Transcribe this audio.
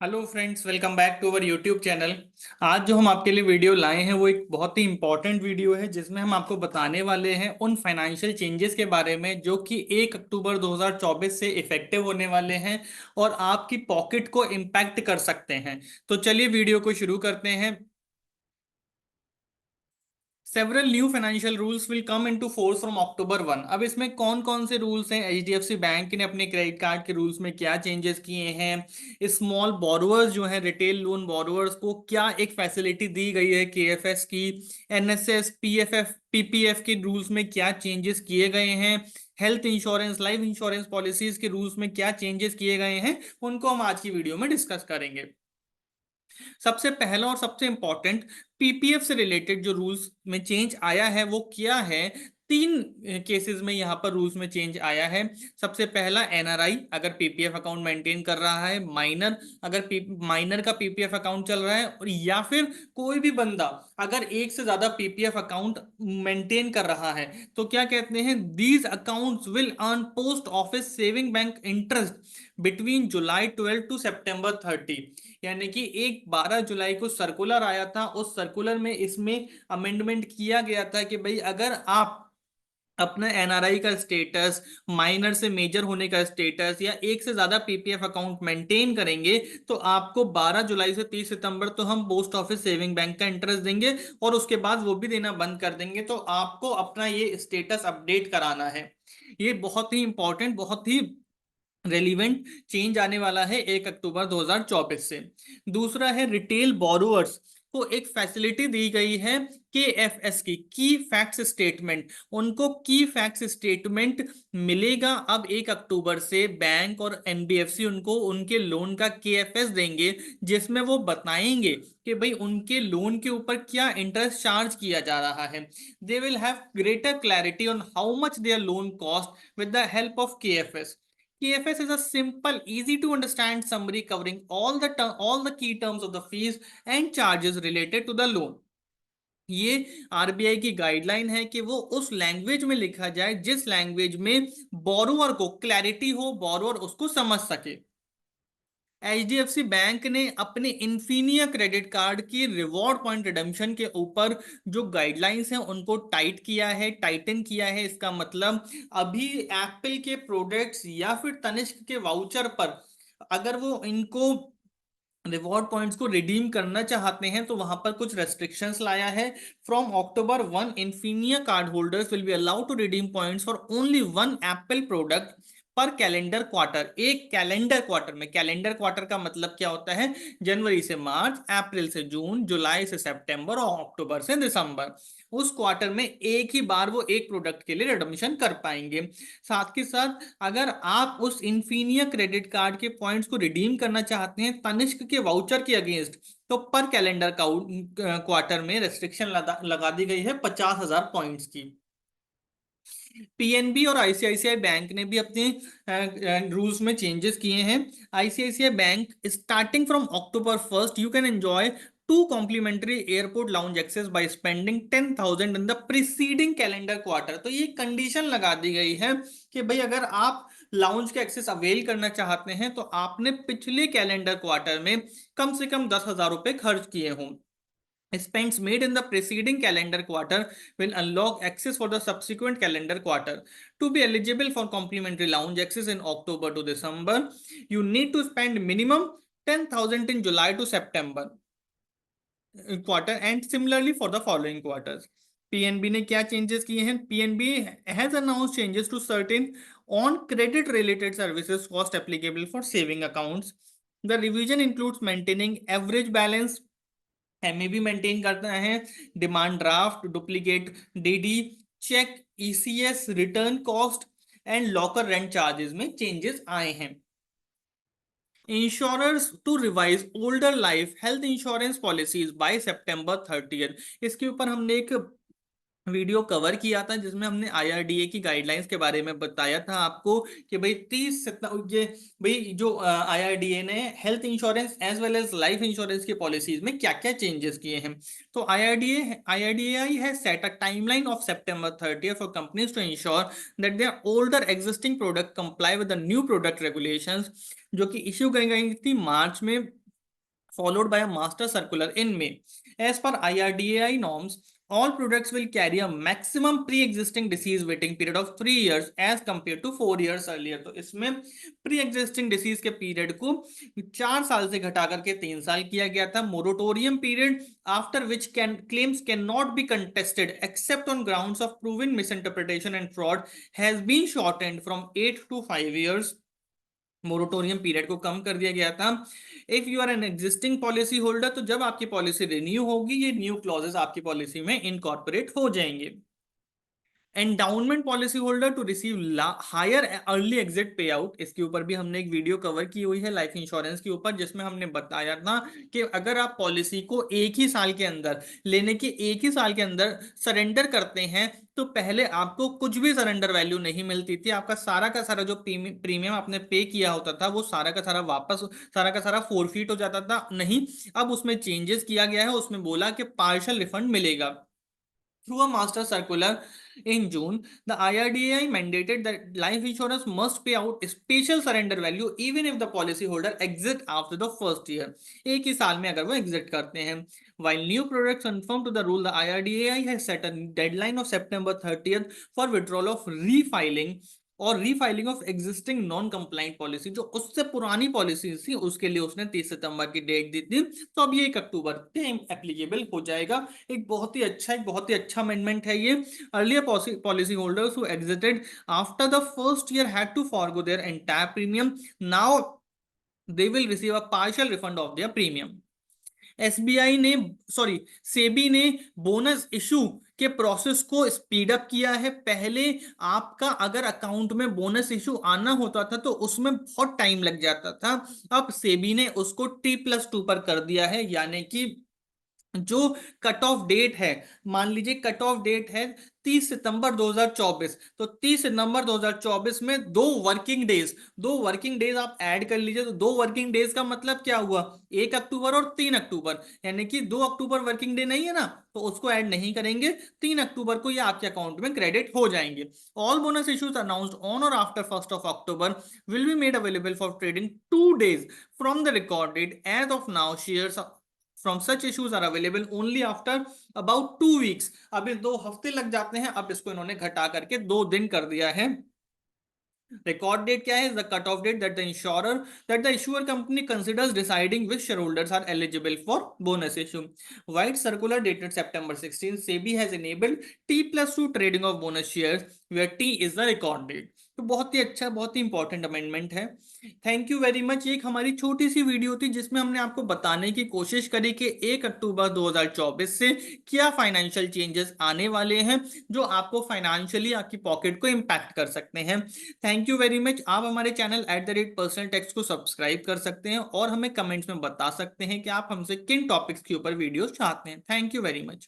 Hello friends, welcome back to our YouTube channel. आज जो हम आपके लिए वीडियो लाए हैं वो एक बहुत ही इंपॉर्टेंट वीडियो है, जिसमें हम आपको बताने वाले हैं उन फाइनेंशियल चेंजेस के बारे में जो कि 1 अक्टूबर 2024 से इफेक्टिव होने वाले हैं और आपकी पॉकेट को इम्पैक्ट कर सकते हैं। तो चलिए वीडियो को शुरू करते हैं। Several new financial rules will come into force from October 1। अब इसमें कौन कौन से रूल्स हैं, एचडीएफसी बैंक ने अपने क्रेडिट कार्ड के रूल्स में क्या चेंजेस किए हैं, स्मॉल बोरोअर्स जो हैं रिटेल लोन बोरोअर्स को क्या एक फैसिलिटी दी गई है केएफएस की, एनएसएस पीएफएफ पीपीएफ के रूल्स में क्या चेंजेस किए गए हैं, health insurance life insurance policies के रूल्स में क्या चेंजेस किए गए हैं, उनको हम आज की वीडियो में डिस्कस करेंगे। सबसे पहला और सबसे इंपॉर्टेंट, पीपीएफ से रिलेटेड जो रूल्स में चेंज आया है वो क्या है। तीन केसेस में यहाँ पर रूल्स में चेंज आया है। सबसे पहला, एनआरआई अगर पीपीएफ अकाउंट मेंटेन कर रहा है, माइनर अगर माइनर का पीपीएफ अकाउंट चल रहा है, और या फिर कोई भी बंदा अगर एक से ज्यादा पीपीएफ अकाउंट मेंटेन कर रहा है, तो क्या कहते हैं, these accounts will earn post office saving bank interest between July 12 to September 30। यानी कि एक 12 जुलाई को सर्कुलर आया था, उस सर्कुलर में इसमें अमेंडमेंट किया गया था कि भाई अगर आप अपना एनआरआई का स्टेटस, माइनर से मेजर होने का स्टेटस या एक से ज्यादा पीपीएफ अकाउंट मेंटेन करेंगे, तो आपको 12 जुलाई से 30 सितंबर तो हम पोस्ट ऑफिस सेविंग बैंक का इंटरेस्ट देंगे और उसके बाद वो भी देना बंद कर देंगे। तो आपको अपना ये स्टेटस अपडेट कराना है। ये बहुत ही इंपॉर्टेंट, बहुत ही रेलिवेंट चेंज आने वाला है 1 अक्टूबर 2024 से। दूसरा है, रिटेल बोरोअर्स को एक फैसिलिटी दी गई है केएफएस की फैक्स स्टेटमेंट। उनको की फैक्स स्टेटमेंट मिलेगा अब 1 अक्टूबर से। बैंक और एनबीएफसी उनको उनके लोन का केएफएस देंगे, जिसमें वो बताएंगे कि भाई उनके लोन के ऊपर क्या इंटरेस्ट चार्ज किया जा रहा है। They will have greater clarity on how much their loan cost with the help of KFS. KFS is a simple, easy to understand summary covering all the key terms of the fees and charges related to the loan। ये RBI की guideline है कि वो उस language में लिखा जाए जिस लैंग्वेज में बोरोअर को क्लैरिटी हो, बोरोअर उसको समझ सके। एचडीएफसी बैंक ने अपने इन्फिनिया क्रेडिट कार्ड की रिवॉर्ड पॉइंट रिडम्पशन के ऊपर जो गाइडलाइंस हैं उनको टाइट किया है, टाइटन किया है। इसका मतलब अभी एप्पल के प्रोडक्ट्स या फिर तनिष्क के वाउचर पर अगर वो इनको रिवॉर्ड पॉइंट्स को रिडीम करना चाहते हैं तो वहां पर कुछ रेस्ट्रिक्शंस लाया है। From October 1, Infinia card holders will be allowed to redeem points for only one Apple product per calendar quarter. एक कैलेंडर क्वार्टर में, कैलेंडर क्वार्टर का मतलब क्या होता है, जनवरी से मार्च, अप्रैल से जून, जुलाई से सितंबर और अक्टूबर से दिसंबर। उस क्वार्टर में एक ही बार वो एक प्रोडक्ट के लिए रिडम्पशन कर पाएंगे। साथ के साथ अगर आप उस इन्फिनिया क्रेडिट कार्ड के पॉइंट्स को रिडीम करना चाहते हैं तनिष्क के वाउचर के अगेंस्ट, तो पर कैलेंडर क्वार्टर में रेस्ट्रिक्शन लगा दी गई है 50,000 पॉइंट्स की। पीएनबी और आईसीआईसीआई बैंक ने भी अपने रूल्स में चेंजेस किए हैं। ICICI bank, starting from October 1 you can enjoy two complimentary airport lounge access by spending 10,000 in the preceding calendar quarter. तो ये कंडीशन लगा दी गई है कि भाई अगर आप लाउंज के एक्सेस अवेल करना चाहते हैं तो आपने पिछले कैलेंडर क्वार्टर में कम से कम 10,000 रुपए खर्च किए हों। Spends made in the preceding calendar quarter will unlock access for the subsequent calendar quarter. To be eligible for complimentary lounge access in October to December, you need to spend minimum 10,000 in July to September quarter and similarly for the following quarters. PNB ने क्या changes किए हैं? PNB has announce changes to certain on credit related services cost applicable for saving accounts. The revision includes maintaining average balance, MA भी maintain करता है, demand draft, duplicate DD, cheque, ECS, return cost and locker rent charges में changes आए हैं। Insurers to revise older life health insurance policies by September 30। इसके ऊपर हमने एक वीडियो कवर किया था जिसमें हमने आईआरडीए की गाइडलाइंस के बारे में बताया था आपको कि भाई 30 ये भाई जो आईआरडीए ने health insurance as well as life insurance की पॉलिसीज में क्या क्या चेंजेस किए हैं। तो आईआरडीएआई है set a timeline of September 30 for companies to insure that their older existing product comply with the new product regulations, जो कि इश्यू की गई थी मार्च में followed by a master circular in May. As per IRDAI norms, all products will carry a maximum pre-existing disease waiting period of 3 years as compared to 4 years earlier. तो इसमें pre existing disease के period को 4 साल से घटा करके 3 साल किया गया था. Moratorium period after which claims cannot be contested except on grounds of proven misinterpretation and fraud has been shortened from 8 to 5 years. Moratorium period को कम कर दिया गया था. If you are an existing policy holder, तो जब आपकी policy renew होगी ये न्यू क्लॉजेस आपकी पॉलिसी में इनकॉर्पोरेट हो जाएंगे. Endowment policy holder to receive higher early exit pay out, इसके ऊपर भी हमने एक वीडियो कवर की हुई है लाइफ इंश्योरेंस के ऊपर, जिसमें हमने बताया था कि अगर आप पॉलिसी को एक ही साल के अंदर लेने के एक ही साल के अंदर सरेंडर करते हैं तो पहले आपको कुछ भी सरेंडर वैल्यू नहीं मिलती थी. आपका सारा का सारा जो प्रीमियम आपने पे किया होता था वो सारा का सारा वापस, सारा का सारा फोरफीट हो जाता था. नहीं, अब उसमें चेंजेस किया गया है. उसमें बोला कि पार्शियल रिफंड मिलेगा. Through a master circular in June, the IRDAI mandated that life insurance must pay out special surrender value even if the policyholder exit after the first year. एक ही साल में अगर वो exit करते हैं. While new products conform to the rule, the IRDAI has set a deadline of September 30th for withdrawal of refiling और refiling of existing non compliant policy. जो उससे पुरानी पॉलिसी थी उसके लिए उसने 30 सितंबर की डेट दी थी. तो अब ये 1 अक्टूबर से एप्लीकेबल हो जाएगा. एक बहुत ही अच्छा अमेंडमेंट है ये. Earlier policy holders who exited after the first year had to forgo their entire premium. Now they will receive a partial refund of their premium. SBI ने सॉरी सेबी ने बोनस इशू के process को speed up किया है. पहले आपका अगर account में बोनस इशू आना होता था तो उसमें बहुत टाइम लग जाता था. अब सेबी ने उसको T+2 पर कर दिया है. यानी कि जो कट ऑफ डेट है, मान लीजिए कट ऑफ डेट है 30 सितंबर 2024, तो 30 सितंबर 2024 में 2 वर्किंग डेज आप ऐड कर लीजिए. तो 2 वर्किंग डेज का मतलब क्या हुआ, 1 अक्टूबर और 3 अक्टूबर. यानी कि 2 अक्टूबर वर्किंग डे नहीं है ना, तो उसको ऐड नहीं करेंगे. 3 अक्टूबर को ये आपके अकाउंट में क्रेडिट हो जाएंगे. All bonus issues announced on और after 1 October will be made available for trading 2 days from the record date. As of now shares from such issues are available only after about 2 weeks. अब ये 2 हफ्ते लग जाते हैं. अब इसको इन्होंने घटा करके 2 दिन कर दिया है. रिकॉर्ड डेट क्या है, the cut off date that the issuer company considers deciding which shareholders are eligible for bonus issue. White circular dated September 16, SEBI has enabled T+2 trading of bonus shares where T is the record date. तो बहुत ही अच्छा, बहुत ही important amendment है. Thank you very much. एक हमारी छोटी सी video थी जिसमें हमने आपको बताने की कोशिश करी कि 1 अक्टूबर 2024 से क्या फाइनेंशियल चेंजेस आने वाले हैं जो आपको फाइनेंशियली आपकी पॉकेट को इम्पैक्ट कर सकते हैं. Thank you very much. आप हमारे चैनल @personal को सब्सक्राइब कर सकते हैं और हमें कमेंट्स में बता सकते हैं कि आप हमसे किन टॉपिक्स के ऊपर वीडियोस चाहते हैं. Thank you very much.